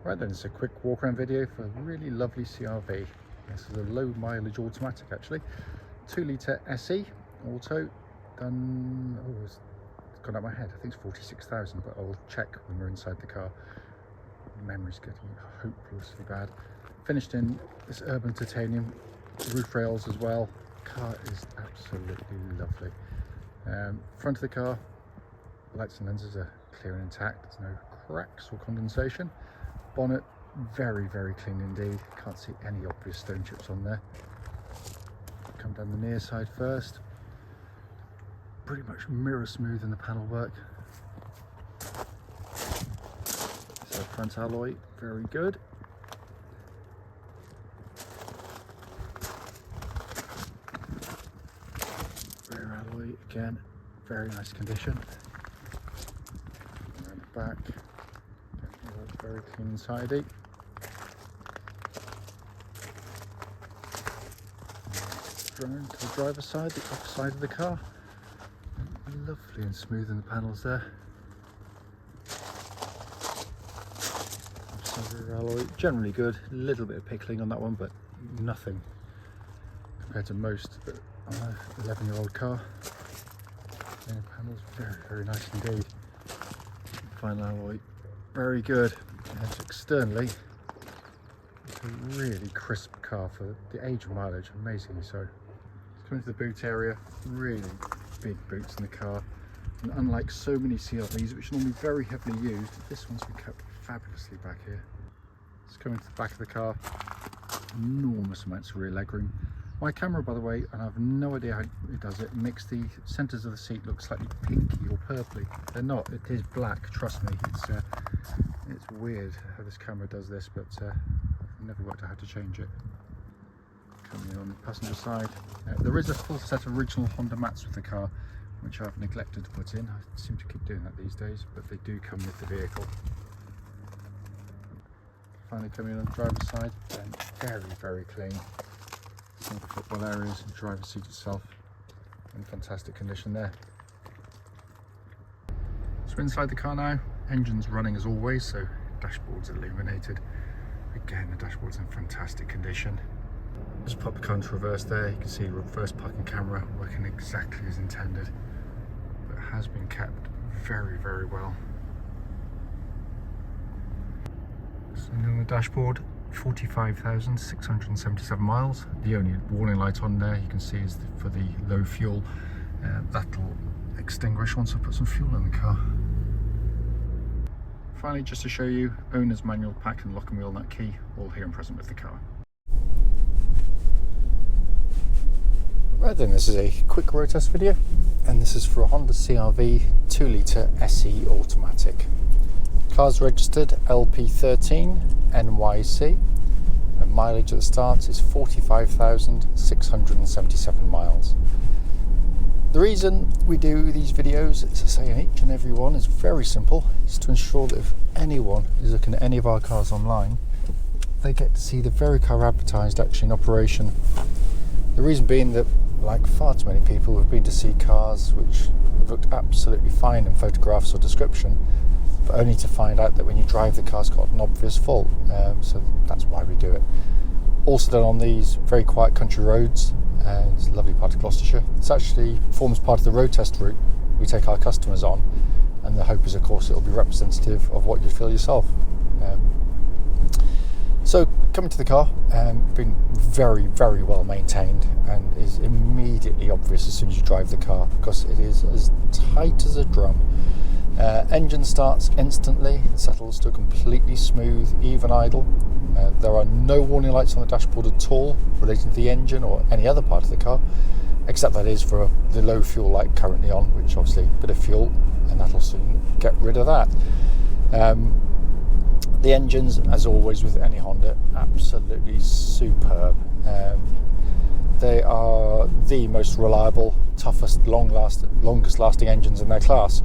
Right then, it's a quick walk around video for a really lovely CRV. This is a low mileage automatic actually. 2-litre SE auto, done, oh it's gone out my head, I think it's 46,000, but I'll check when we're inside the car. Memory's getting hopelessly bad. Finished in this urban titanium, roof rails as well. Car is absolutely lovely. Front of the car, lights and lenses are clear and intact, there's no cracks or condensation. Bonnet, very clean indeed, can't see any obvious stone chips on there. Come down the near side first, pretty much mirror smooth in the panel work. So front alloy, very good. Rear alloy, again, very nice condition. Around the back, very clean and tidy. Drone to the driver's side, the off side of the car. Lovely and smooth in the panels there. Offside rear alloy, generally good. A little bit of pickling on that one, but nothing compared to most 11-year-old car. And panels, very nice indeed. Final alloy, very good. And externally, it's a really crisp car for the age of mileage, amazingly so. Coming to the boot area, really big boots in the car. And unlike so many CRVs, which are normally very heavily used, this one's been kept fabulously back here. It's coming to the back of the car, enormous amounts of rear legroom. My camera, by the way, and I have no idea how it does it, makes the centres of the seat look slightly pinky or purpley. They're not, it is black, trust me. It's weird how this camera does this, but I've never worked out how to change it. Coming in on the passenger side, there is a full set of original Honda mats with the car, which I've neglected to put in. I seem to keep doing that these days, but they do come with the vehicle. Finally coming in on the driver's side, and very clean. Some footwell areas, the driver's seat itself in fantastic condition there. So we're inside the car now, engine's running as always, so dashboard's illuminated. Again, the dashboard's in fantastic condition. Just pop the car into reverse there, you can see reverse parking camera working exactly as intended, but it has been kept very well. So on the dashboard, 45,677 miles. The only warning light on there you can see is for the low fuel. That'll extinguish once I put some fuel in the car. Finally, just to show you, owner's manual pack and lock and wheel nut key, all here and present with the car. Right then, this is a quick road test video, and this is for a Honda CR-V 2-litre SE automatic. Car's registered LP13NYC, and mileage at the start is 45,677 miles. The reason we do these videos, as I say in each and every one, is very simple. It's to ensure that if anyone is looking at any of our cars online, they get to see the very car advertised actually in operation. The reason being that, like far too many people, we've been to see cars which have looked absolutely fine in photographs or description, but only to find out that when you drive the car's got an obvious fault. So that's why we do it. Also done on these very quiet country roads, and it's a lovely part of Gloucestershire. It actually forms part of the road test route we take our customers on, and the hope is of course it'll be representative of what you feel yourself. So coming to the car, been very well maintained, and is immediately obvious as soon as you drive the car because it is as tight as a drum. Engine starts instantly, settles to a completely smooth, even idle. There are no warning lights on the dashboard at all relating to the engine or any other part of the car, except that is for the low fuel light currently on, which obviously a bit of fuel, and that'll soon get rid of that. The engines, as always with any Honda, absolutely superb. They are the most reliable, toughest, longest lasting engines in their class.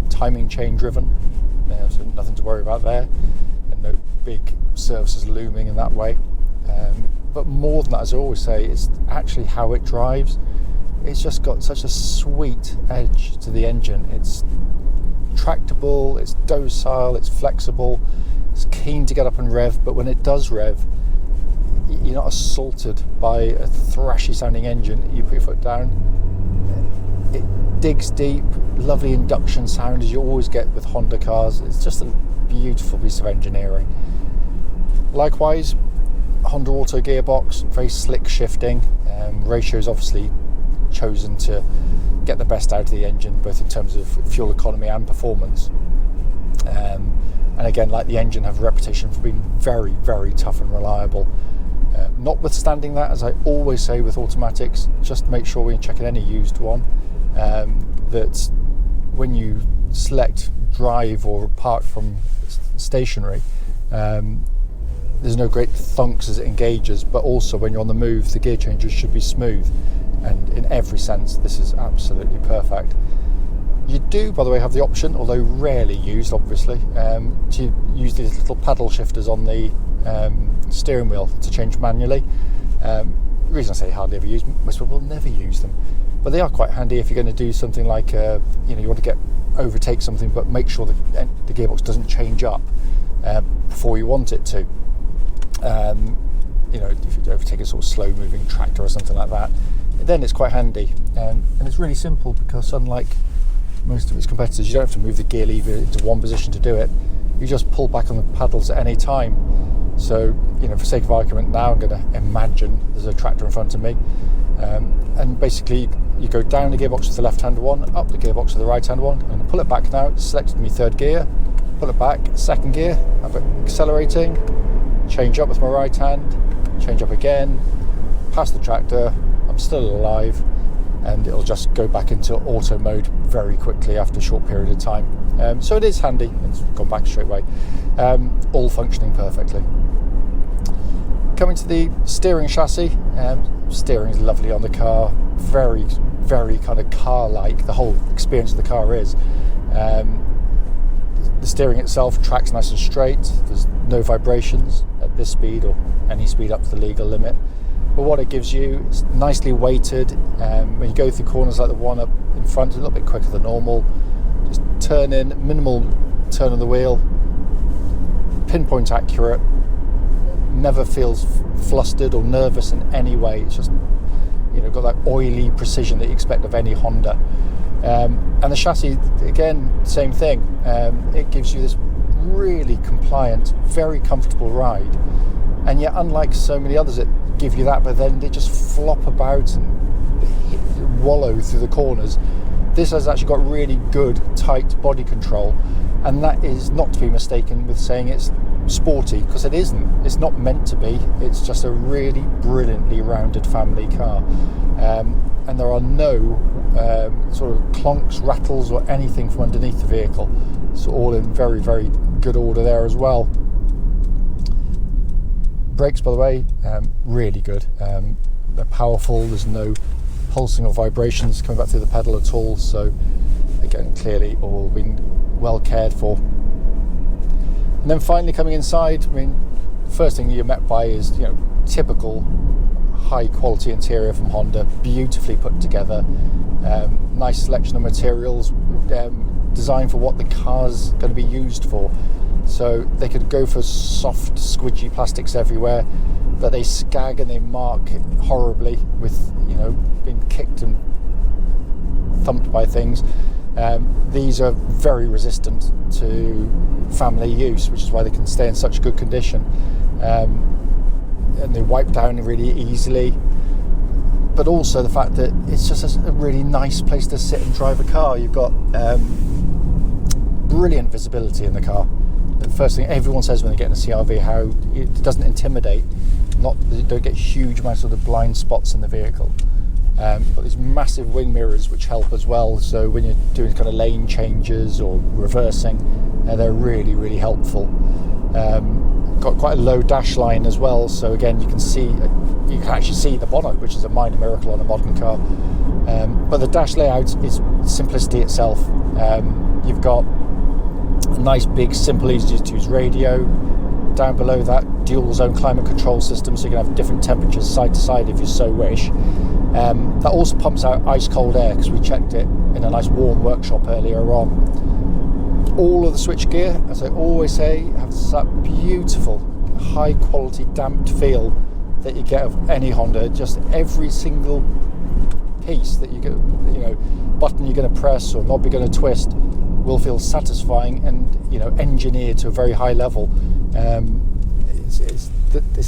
Timing chain driven, so nothing to worry about there, and no big services looming in that way. But more than that, as I always say, it's actually how it drives. It's just got such a sweet edge to the engine. It's tractable, it's docile, it's flexible, it's keen to get up and rev, but when it does rev, you're not assaulted by a thrashy sounding engine. You put your foot down, it digs deep, lovely induction sound as you always get with Honda cars. It's just a beautiful piece of engineering. Likewise, Honda Auto gearbox, very slick shifting. Ratio's obviously chosen to get the best out of the engine, both in terms of fuel economy and performance. And again, like the engine, have a reputation for being very, very tough and reliable. Notwithstanding that, as I always say with automatics, just make sure when you're checking any used one, that when you select drive or park from stationary, there's no great thunks as it engages, but also when you're on the move, the gear changes should be smooth. And in every sense, this is absolutely perfect. You do, by the way, have the option, although rarely used, obviously, to use these little paddle shifters on the steering wheel to change manually. The reason I say hardly ever used, most people never use them, but they are quite handy if you're going to do something like, you want to overtake something, but make sure the gearbox doesn't change up before you want it to. If you overtake a sort of slow moving tractor or something like that, then it's quite handy. And it's really simple, because unlike most of its competitors, you don't have to move the gear lever into one position to do it. You just pull back on the paddles at any time. So, for sake of argument now, I'm going to imagine there's a tractor in front of me. And basically, you go down the gearbox with the left-hand one, up the gearbox with the right-hand one. I'm going to pull it back now. It's selected me third gear. Pull it back, second gear. Have it accelerating. Change up with my right hand. Change up again. Pass the tractor. I'm still alive. And it'll just go back into auto mode very quickly after a short period of time. So it is handy. It's gone back straight away. All functioning perfectly. Coming to the steering chassis, steering is lovely on the car. Very, very kind of car-like. The whole experience of the car is. The steering itself tracks nice and straight. There's no vibrations at this speed or any speed up to the legal limit. But what it gives you is nicely weighted. When you go through corners like the one up in front, a little bit quicker than normal. Just turn in, minimal turn of the wheel, pinpoint accurate, never feels flustered or nervous in any way. It's just, got that oily precision that you expect of any Honda. And the chassis, again, same thing. It gives you this really compliant, very comfortable ride. And yet, unlike so many others that give you that, but then they just flop about and wallow through the corners, this has actually got really good, tight body control. And that is not to be mistaken with saying it's sporty, because it isn't. It's not meant to be. It's just a really brilliantly rounded family car. And there are no sort of clonks, rattles or anything from underneath the vehicle. It's all in very, very good order there as well. Brakes, by the way, really good. They're powerful. There's no pulsing or vibrations coming back through the pedal at all. So again, clearly all been well cared for. And then finally coming inside, the first thing you're met by is typical high quality interior from Honda, beautifully put together. Nice selection of materials, designed for what the car's going to be used for. So they could go for soft, squidgy plastics everywhere, but they scag and they mark horribly with, being kicked and thumped by things. These are very resistant to family use, which is why they can stay in such good condition. And they wipe down really easily. But also the fact that it's just a really nice place to sit and drive a car. You've got brilliant visibility in the car. The first thing everyone says when they get in a CR-V, how it doesn't intimidate. You don't get huge amounts of the blind spots in the vehicle. You've got these massive wing mirrors which help as well. So when you're doing kind of lane changes or reversing, they're really, really helpful. Got quite a low dash line as well. So again, you can actually see the bonnet, which is a minor miracle on a modern car. But the dash layout is simplicity itself. You've got a nice big simple easy to use radio. Down below that, dual zone climate control system, so you can have different temperatures side to side if you so wish. That also pumps out ice cold air, because we checked it in a nice warm workshop earlier on. All of the switch gear, as I always say, has that beautiful, high quality damped feel that you get of any Honda. Just every single piece that you get, button you're going to press or knob you're going to twist will feel satisfying and engineered to a very high level. It's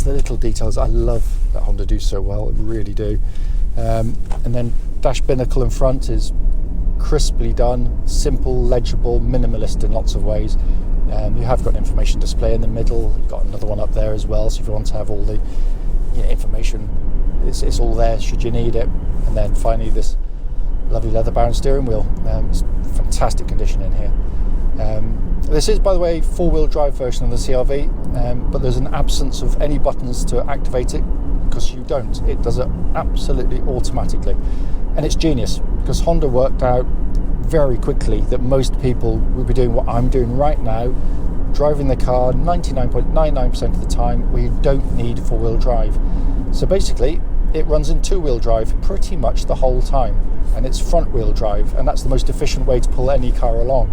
the little details I love that Honda do so well, really do. And then dash binnacle in front is crisply done, simple, legible, minimalist in lots of ways. You have got an information display in the middle. You've got another one up there as well, so if you want to have all the information, it's all there should you need it. And then finally this lovely leather bound steering wheel. It's fantastic condition in here. This is, by the way, 4-wheel drive version of the CR-V, but there's an absence of any buttons to activate it, because you don't. It does it absolutely automatically. And it's genius, because Honda worked out very quickly that most people will be doing what I'm doing right now, driving the car 99.99% of the time where you don't need 4-wheel drive. So basically it runs in 2-wheel drive pretty much the whole time, and it's front-wheel drive, and that's the most efficient way to pull any car along.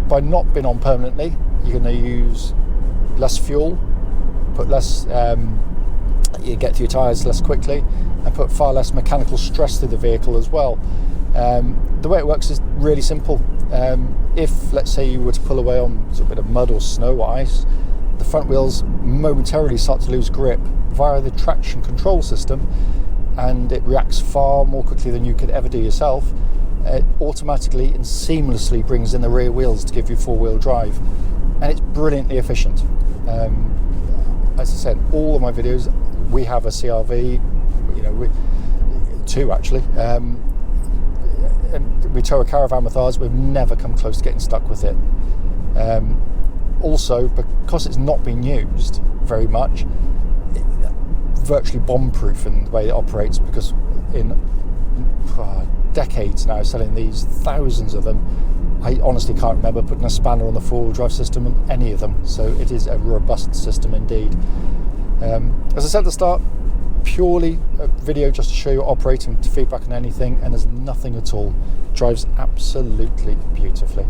By not being on permanently, you're going to use less fuel, put less, you get through your tyres less quickly, and put far less mechanical stress through the vehicle as well. The way it works is really simple. If, let's say, you were to pull away on a bit of mud or snow or ice, the front wheels momentarily start to lose grip via the traction control system, and it reacts far more quickly than you could ever do yourself. It automatically and seamlessly brings in the rear wheels to give you 4-wheel drive, and it's brilliantly efficient. As I said, all of my videos, we have a CR-V, two actually, and we tow a caravan with ours. We've never come close to getting stuck with it. Also, because it's not been used very much, virtually bomb-proof in the way it operates, because in decades now selling these, thousands of them, I honestly can't remember putting a spanner on the 4-wheel drive system on any of them. So it is a robust system indeed. As I said at the start, purely a video just to show you operating, to feedback on anything, and there's nothing at all. Drives absolutely beautifully.